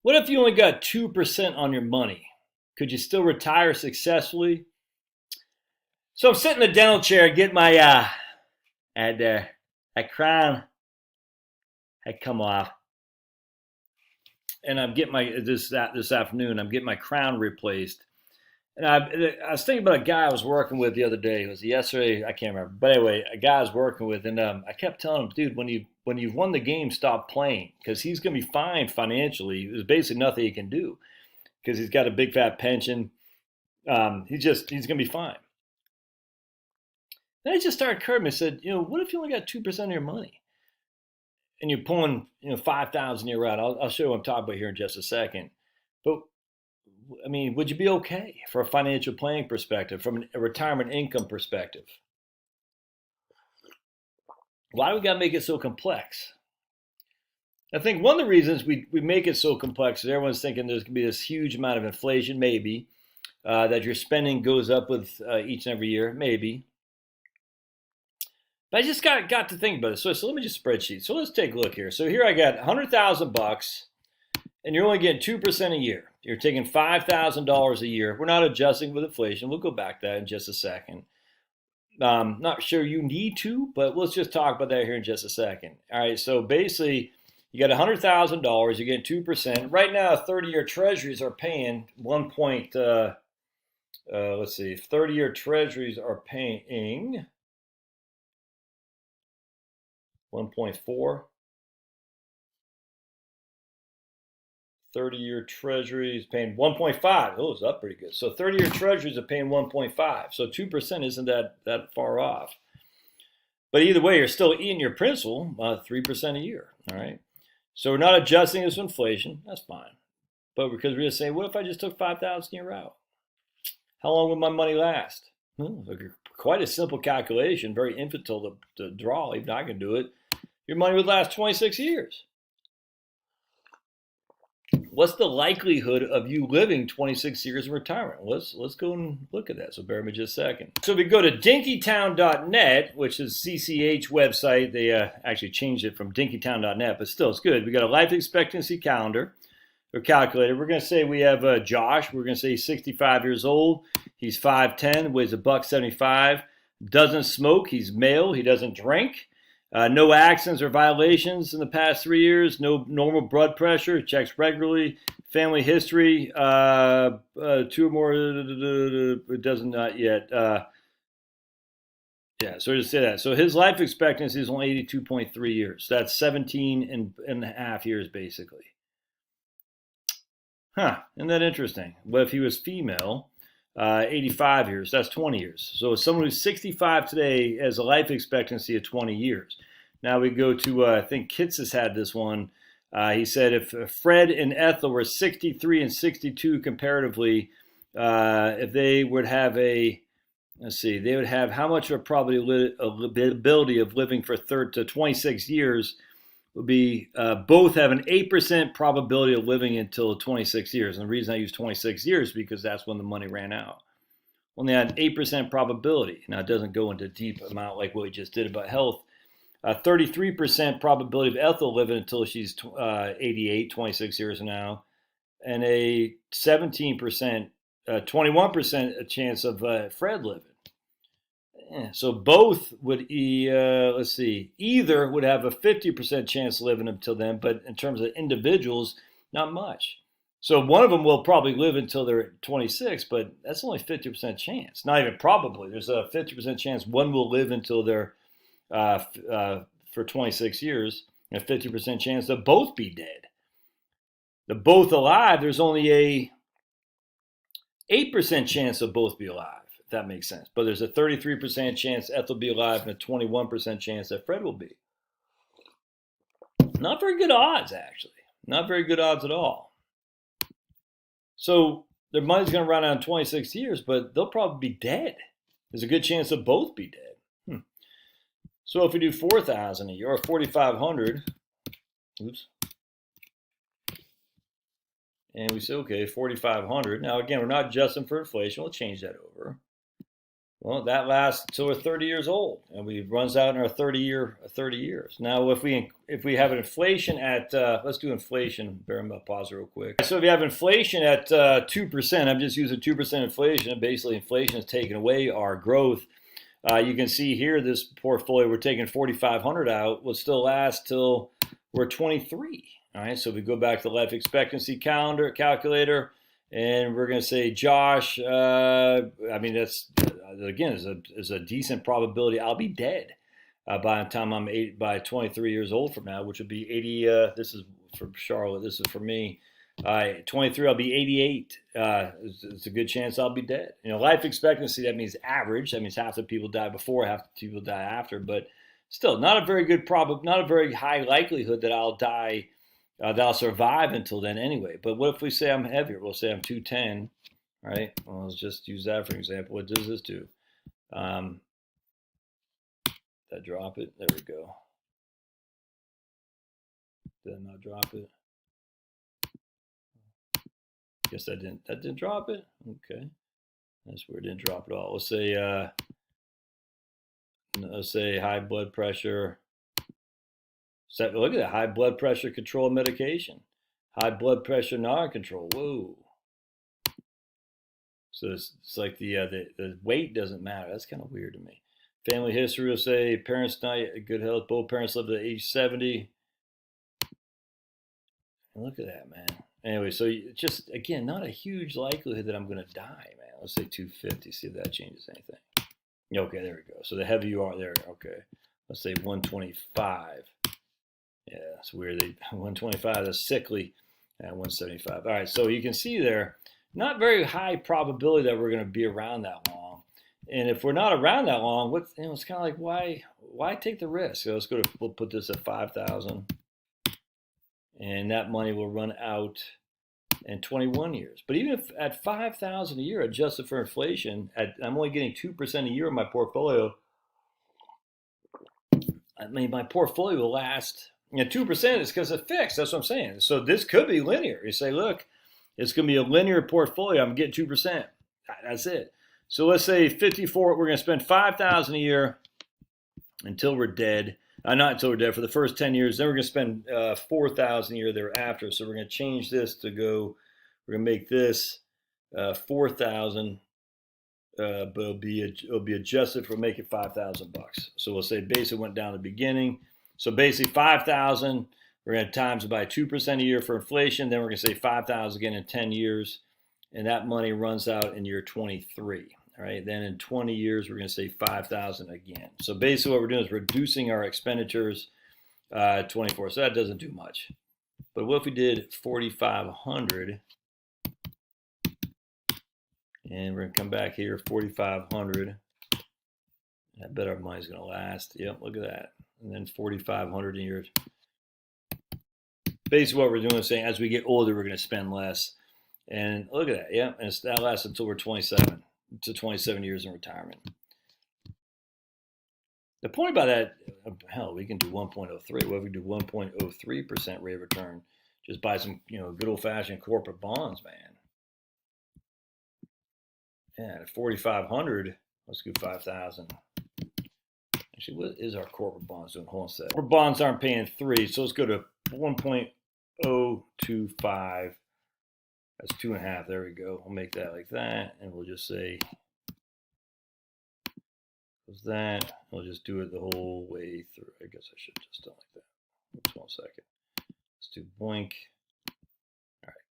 What if you only got 2% on your money? Could you still retire successfully? So I'm sitting in the dental chair, get my and that crown had come off, and I'm getting my this afternoon. I'm getting my crown replaced, and I was thinking about a guy I was working with the other day. It was yesterday, I can't remember, but anyway, a guy I was working with, and I kept telling him, dude, when you've won the game, stop playing because he's going to be fine financially. There's basically nothing he can do because he's got a big fat pension. He's going to be fine. Then I just started occurring to me. I said, what if you only got 2% of your money and you're pulling 5,000 a year out? I'll show you what I'm talking about here in just a second. But I mean, would you be okay for a financial planning perspective, from a retirement income perspective? Why do we got to make it so complex? I think one of the reasons we make it so complex is everyone's thinking there's going to be this huge amount of inflation, maybe, that your spending goes up with each and every year, maybe. But I just got to think about it. So let me just spreadsheet. So let's take a look here. So here I got $100,000, and you're only getting 2% a year. You're taking $5,000 a year. We're not adjusting with inflation. We'll go back to that in just a second. Not sure you need to, but let's just talk about that here in just a second. All right. So basically, you got $100,000. You're getting 2%. Right now, 30-year Treasuries are paying 1. Let's see. 30-year Treasuries are paying 1.4. 30-year Treasuries paying 1.5. Oh, it's up pretty good. So 30-year Treasuries are paying 1.5. So 2% isn't that far off. But either way, you're still eating your principal 3% a year. All right. So we're not adjusting this with inflation. That's fine. But because we're just saying, what if I just took 5,000 a year out? How long would my money last? Quite a simple calculation, very infantile to draw. Even I can do it. Your money would last 26 years. What's the likelihood of you living 26 years in retirement? Let's go and look at that. So bear with me just a second. So if we go to dinkytown.net, which is CCH website, they actually changed it from dinkytown.net, but still it's good. We got a life expectancy calendar or calculator. We're going to say we have Josh. We're going to say he's 65 years old. He's 5'10", weighs $175, doesn't smoke. He's male. He doesn't drink. No accidents or violations in the past 3 years. No normal blood pressure. Checks regularly. Family history. 2 or more. It doesn't not yet. Yeah, so just say that. So his life expectancy is only 82.3 years. So that's 17 and a half years, basically. Huh, isn't that interesting? What if he was female? 85 years, that's 20 years. So someone who's 65 today has a life expectancy of 20 years. Now we go to, I think Kitts has had this one. He said if Fred and Ethel were 63 and 62 comparatively, if they would have they would have how much of a probability of living for 26 years would be both have an 8% probability of living until 26 years. And the reason I use 26 years is because that's when the money ran out. When they had an 8% probability. Now, it doesn't go into deep amount like what we just did about health. 33% probability of Ethel living until she's 88, 26 years from now. And a 17%, 21% chance of Fred living. So both would, either would have a 50% chance of living until then, but in terms of individuals, not much. So one of them will probably live until they're 26, but that's only 50% chance. Not even probably. There's a 50% chance one will live until they're for 26 years, and a 50% chance they'll both be dead. They're both alive. There's only a 8% chance they'll both be alive. If that makes sense. But there's a 33% chance Ethel will be alive and a 21% chance that Fred will be. Not very good odds, actually. Not very good odds at all. So their money's going to run out in 26 years, but they'll probably be dead. There's a good chance they'll both be dead. So if we do 4,000 a year or 4,500, and we say, okay, 4,500. Now, again, we're not adjusting for inflation. We'll change that over. Well, that lasts till we're 30 years old, and we runs out in our 30 years. Now, if we have inflation at let's do inflation. Bear in mind, pause real quick. So if you have inflation at 2%, I'm just using 2% inflation. Basically, inflation is taking away our growth. You can see here this portfolio we're taking 4,500 out will still last till we're 23. All right, so if we go back to the life expectancy calculator, and we're going to say Josh. I mean, that's again is a decent probability I'll be dead by the time I'm 23 years old from now, which would be 80. This is for Charlotte. This is for me. 23, I'll be 88. It's a good chance I'll be dead. You know, life expectancy, that means average. That means half the people die before, half the people die after. But still, not a very good not a very high likelihood that I'll die, that I'll survive until then anyway. But what if we say I'm heavier? We'll say I'm 210, right? Well, let's just use that for example. What does this do? Did I drop it? There we go. Did I not drop it? Guess that didn't drop it. Okay, that's weird. Didn't drop it all. Let's say high blood pressure. Look at that, high blood pressure control medication, high blood pressure non-control. Whoa. So it's like the weight doesn't matter. That's kind of weird to me. Family history will say parents not good health. Both parents live to age 70. And look at that, man. Anyway, so just, again, not a huge likelihood that I'm going to die, man. Let's say 250, see if that changes anything. Okay, there we go. So the heavier you are there, okay. Let's say 125. Yeah, it's weird. 125, that's sickly. 175. All right, so you can see there, not very high probability that we're going to be around that long. And if we're not around that long, it's kind of like, why take the risk? So we'll put this at 5,000. And that money will run out in 21 years. But even if at 5,000 a year, adjusted for inflation, I'm only getting 2% a year in my portfolio. I mean, my portfolio will last. 2% is because it's fixed. That's what I'm saying. So this could be linear. You say, look, it's going to be a linear portfolio. I'm getting 2%. That's it. So let's say 54. We're going to spend 5,000 a year until we're dead. Not until we're dead, for the first 10 years. Then we're going to spend 4,000 a year thereafter. So we're going to change this to go. We're going to make this 4,000, but it'll be adjusted for make it $5,000. So we'll say basically went down at the beginning. So basically 5,000. We're going to times it by 2% a year for inflation. Then we're going to say 5,000 again in 10 years, and that money runs out in year 23. All right, then in 20 years, we're going to say 5,000 again. So basically what we're doing is reducing our expenditures 24. So that doesn't do much. But what if we did 4,500? And we're going to come back here, 4,500. I bet our money's going to last. Yep, look at that. And then 4,500 a year. Basically what we're doing is saying as we get older, we're going to spend less. And look at that. Yeah, and that lasts until we're 27. To 27 years in retirement. The point about that, hell, we can do 1.03. What if we do 1.03% rate of return? Just buy some, good old-fashioned corporate bonds, man. Yeah, at 4,500, let's do 5,000. Actually, what is our corporate bonds doing? Hold on a second. Corporate bonds aren't paying 3, so let's go to 1.025. That's 2.5. There we go. We'll make that like that, and we'll just say that. We'll just do it the whole way through. I guess I should have just done like that. Oops, 1 second. Let's do blink. All right.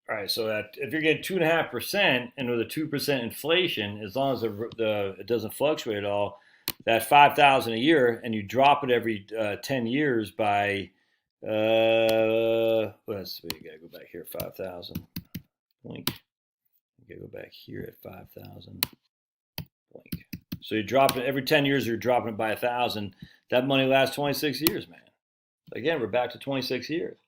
All right. So that if you're getting 2.5% and with a 2% inflation, as long as it doesn't fluctuate at all, that 5,000 a year, and you drop it every 10 years by. We gotta go back here. 5,000. Blink. We gotta go back here at 5,000. Blink. So you drop it every 10 years. You're dropping it by 1,000. That money lasts 26 years, man. Again, we're back to 26 years.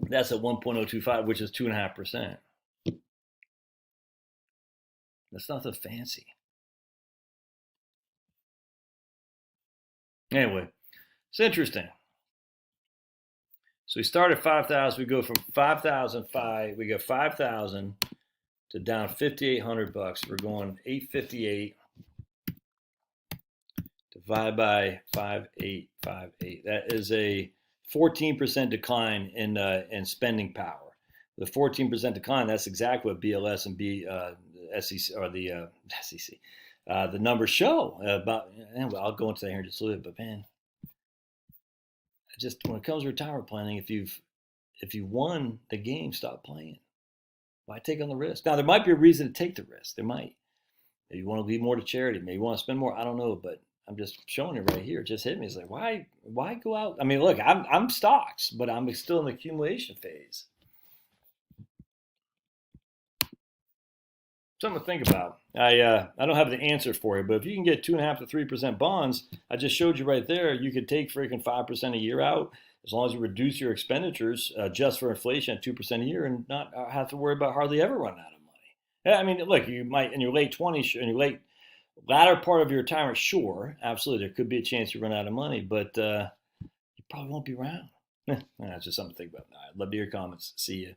That's at 1.025, which is 2.5%. That's nothing fancy. Anyway, it's interesting. So we start at 5,000. We go from 5,005. We go 5,000. to down $5,800. We're going 858 divided by 5858. That is a 14% decline in spending power. The 14% decline, that's exactly what BLS and SEC or the SEC, the numbers show about. Anyway, I'll go into that here in just a little bit, but man, just when it comes to retirement planning, if you won the game, stop playing. Why take on the risk? Now there might be a reason to take the risk. There might. Maybe you want to leave more to charity. Maybe you want to spend more. I don't know, but I'm just showing it right here. It just hit me. It's like, why go out? I mean, look, I'm stocks, but I'm still in the accumulation phase. Something to think about. I don't have the answer for you, but if you can get 2.5 to 3% bonds, I just showed you right there. You could take freaking 5% a year out as long as you reduce your expenditures just for inflation at 2% a year, and not have to worry about hardly ever running out of money. I mean, look, you might in your late 20s, in your latter part of your retirement, sure, absolutely, there could be a chance you run out of money, but you probably won't be around. That's just something to think about. I'd love to hear your comments. See you.